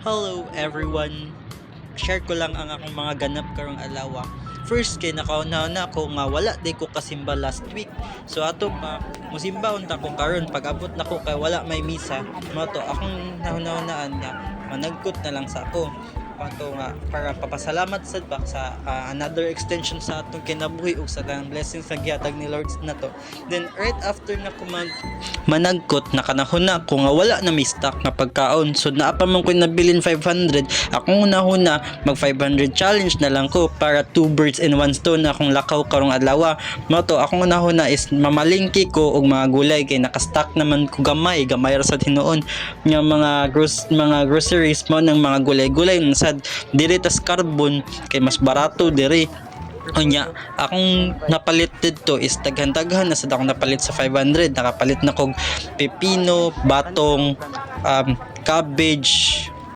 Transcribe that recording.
Hello everyone. Share ko lang ang akong mga ganap karong adlaw. First kay nakauna-una ko nga wala di ko kasimba last week. So ato pa musimba unta ko karon pag abot na ko kay wala may misa. Mo to akong nauna-unaan nga managkot na lang sa ako. Ato nga para papasalamat sad ba sa another extension sa atong kinabuhi ug sa tanang blessings nga gihatag ni Lord na to. Then right after na ko managkot nakanahon na ko nga wala na may stock na pagkaon. So naa pa man ko nabilin 500. Akong una mag 500 challenge na lang ko para 2 birds in 1 stone akong lakaw karong adlaw. Mo to akong una is mamalingki ko og mga gulay kay naka-stock naman ko gamay ra sa tinuon nga mga groceries mo ng mga gulay-gulay sad diri tas carbon kay mas barato diri. Unya, akong napalit dito is daghan-daghan na sad akong napalit sa 500. Nakapalit na kog pepino, batong, cabbage,